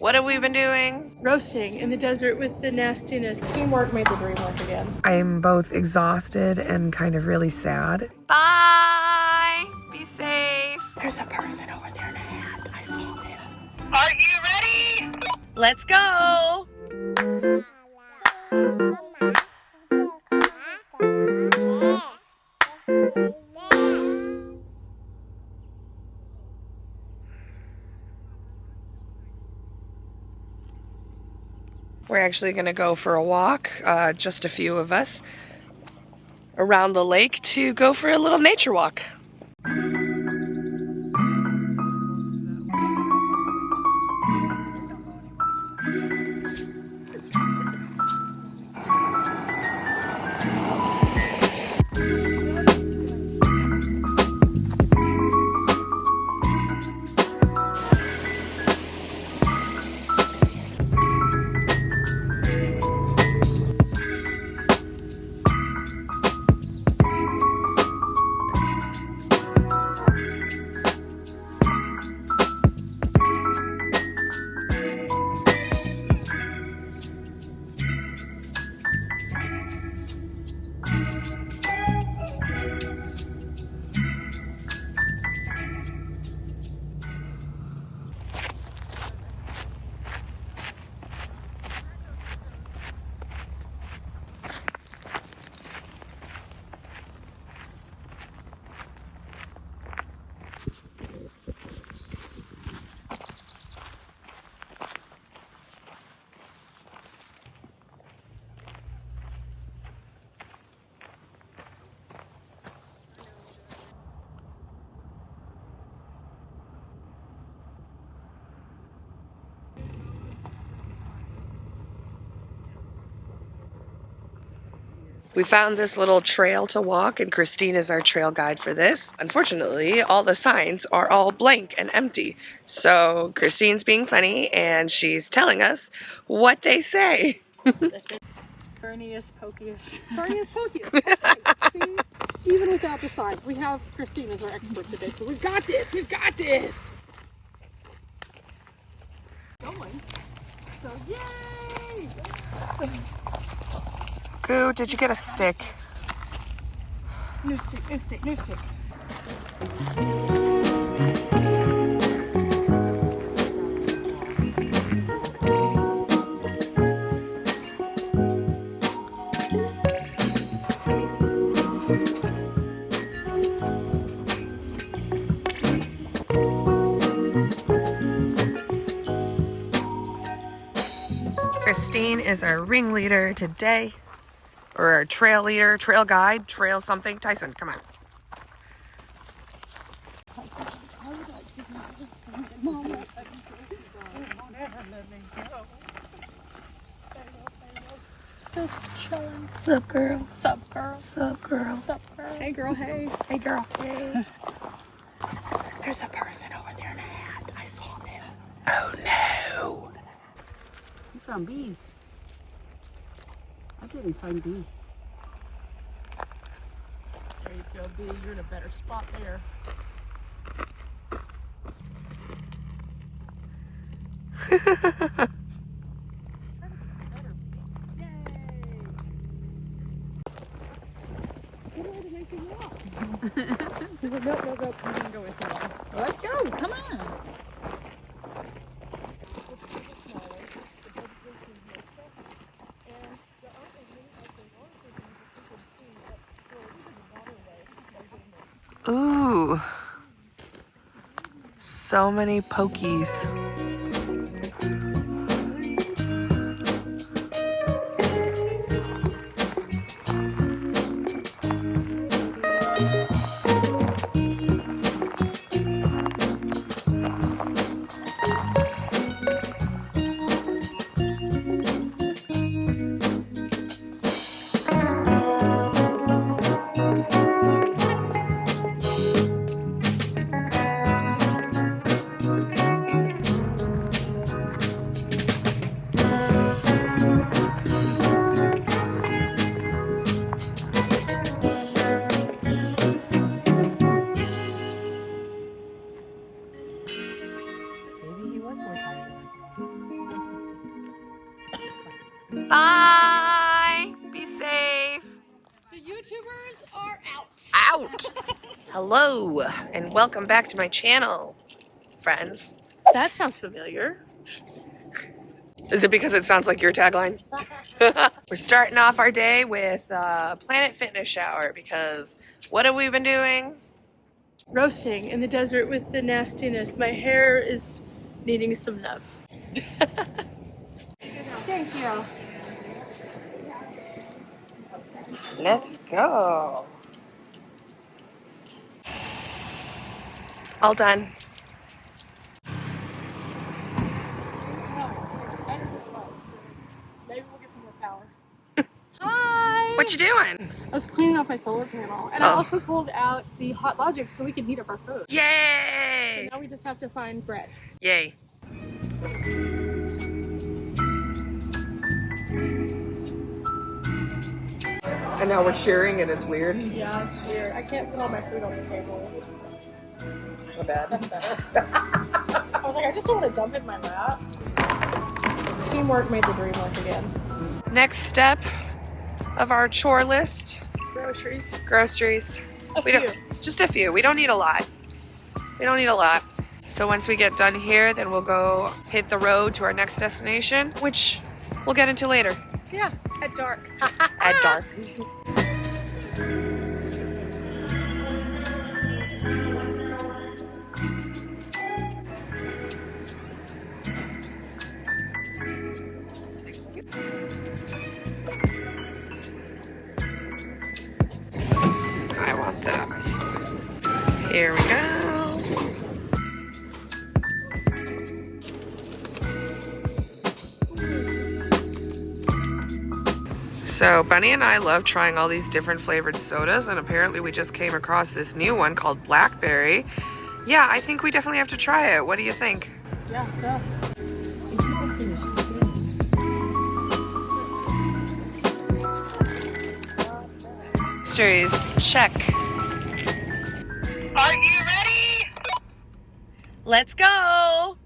What have we been doing? Roasting in the desert with the nastiness. Teamwork made the dream work again. I'm both exhausted and kind of really sad. Bye! Be safe. There's a person over there in a hat. I saw them. Are you ready? Let's go! We're actually gonna go for a walk, just a few of us, around the lake to go for a little nature walk. We found this little trail to walk, and Christine is our trail guide for this. Unfortunately, all the signs are all blank and empty. So Christine's being funny, and she's telling us what they say. Fernius Pokius. Fernius Pokius. See? Even without the signs, we have Christine as our expert today. So we've got this. We've got this. Going. So yay! Goo, did you get a stick? New stick, new stick, new stick. Christine is our ringleader today. Or our trail leader, trail guide, trail something. Tyson, come on. Just chilling. Sup, girl? Sup, girl? Sup, girl? Sup, girl? Hey, girl, hey. Hey, girl. Hey. There's a person over there in a hat. I saw them. Oh, no. You found bees. I didn't find bee. There you go, bee. You're in a better spot there. Let's go. Come on. Ooh. So many pokies. Bye. Be safe. The YouTubers are out. Out. Hello, and welcome back to my channel, friends. That sounds familiar. Is it because it sounds like your tagline? We're starting off our day with a Planet Fitness shower because what have we been doing? Roasting in the desert with the nastiness. My hair is needing some love. Thank you. Let's go. All done. Maybe we'll get some more power. Hi! What you doing? I was cleaning off my solar panel, and I also pulled out the Hot Logic so we can heat up our food. Yay! So now we just have to find bread. Yay. And now we're cheering and it's weird. Yeah, it's weird. I can't put all my food on the table. Not bad. That's better. I was like, I just don't want to dump it in my lap. Teamwork made the dream work again. Next step of our chore list. Groceries. Groceries. A few. Just a few. We don't need a lot. So once we get done here, then we'll go hit the road to our next destination, which we'll get into later. Yeah, at dark. At dark. I want that. Here we go. So Bunny and I love trying all these different flavored sodas, and apparently we just came across this new one called Blackberry. Yeah, I think we definitely have to try it. What do you think? Yeah, yeah. Mysteries, check. Are you ready? Let's go.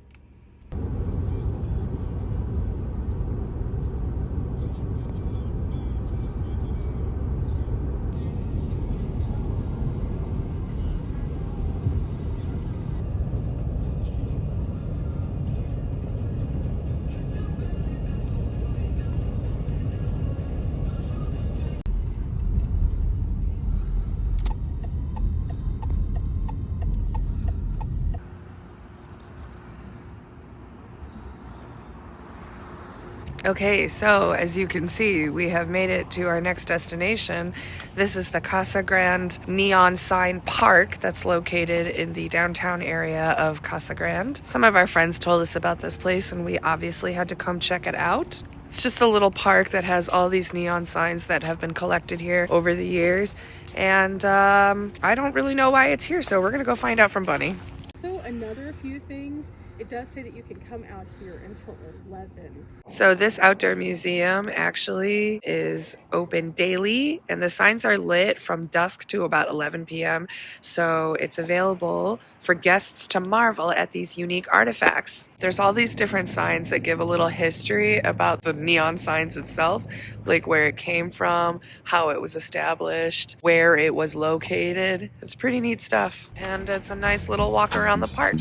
Okay, so as you can see, we have made it to our next destination. This is the Casa Grande Neon Sign Park that's located in the downtown area of Casa Grande. Some of our friends told us about this place and we obviously had to come check it out. It's just a little park that has all these neon signs that have been collected here over the years. And I don't really know why it's here, so we're gonna go find out from Bunny. So another few things. It does say that you can come out here until 11. So this outdoor museum actually is open daily, and the signs are lit from dusk to about 11 p.m. So it's available for guests to marvel at these unique artifacts. There's all these different signs that give a little history about the neon signs itself, like where it came from, how it was established, where it was located. It's pretty neat stuff, and it's a nice little walk around the park.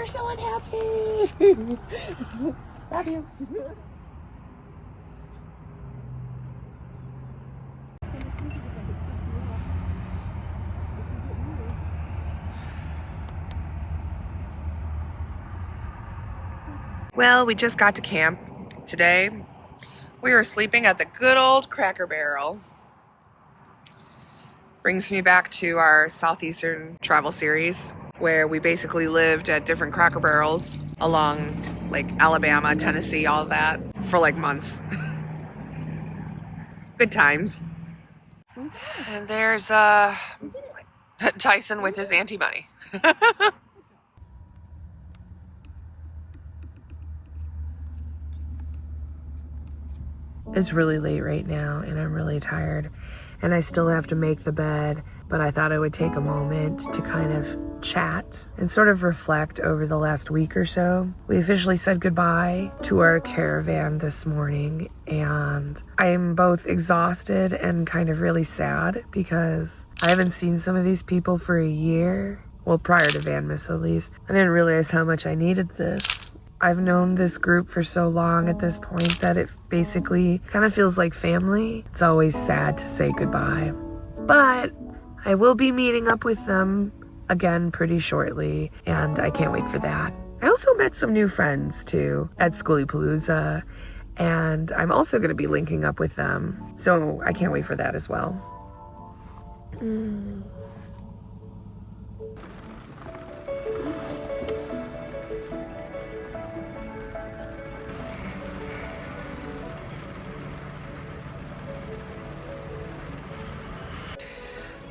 You're so unhappy. Love you. Well, we just got to camp today. We were sleeping at the good old Cracker Barrel. Brings me back to our Southeastern travel series, where we basically lived at different Cracker Barrels along like Alabama, Tennessee, all that for like months. Good times. And there's Tyson with his auntie Bunny. It's really late right now and I'm really tired and I still have to make the bed, but I thought I would take a moment to kind of chat and sort of reflect over the last week or so. We officially said goodbye to our caravan this morning and I am both exhausted and kind of really sad because I haven't seen some of these people for a year. Well, prior to Van Miss at least. I didn't realize how much I needed this. I've known this group for so long at this point that it basically kind of feels like family. It's always sad to say goodbye. But I will be meeting up with them again pretty shortly, and I can't wait for that. I also met some new friends too at Schoolypalooza, and I'm also going to be linking up with them. So I can't wait for that as well.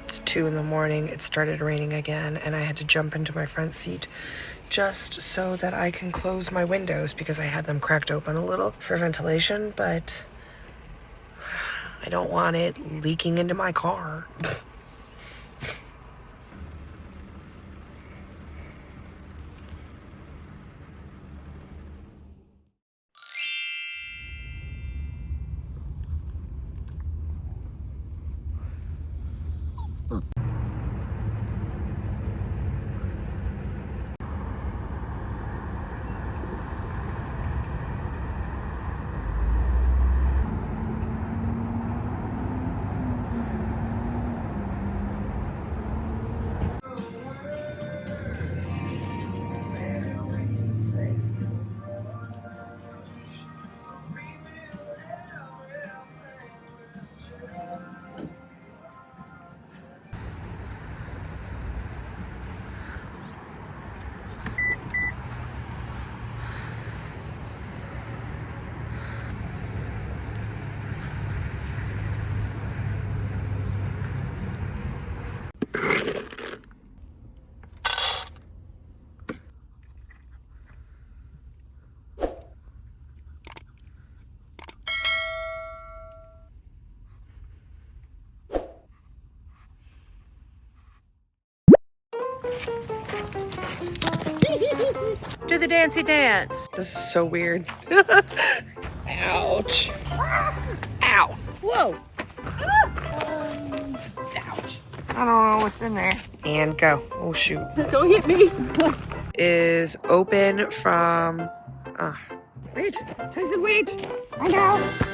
It's 2 in the morning, it started raining again, and I had to jump into my front seat just so that I can close my windows because I had them cracked open a little for ventilation, but I don't want it leaking into my car. Do the dancey dance. This is so weird. Ouch. Ow. Whoa. Ouch. I don't know what's in there. And go. Oh, shoot. Don't hit me. Is open from... wait. Tyson, wait. I know.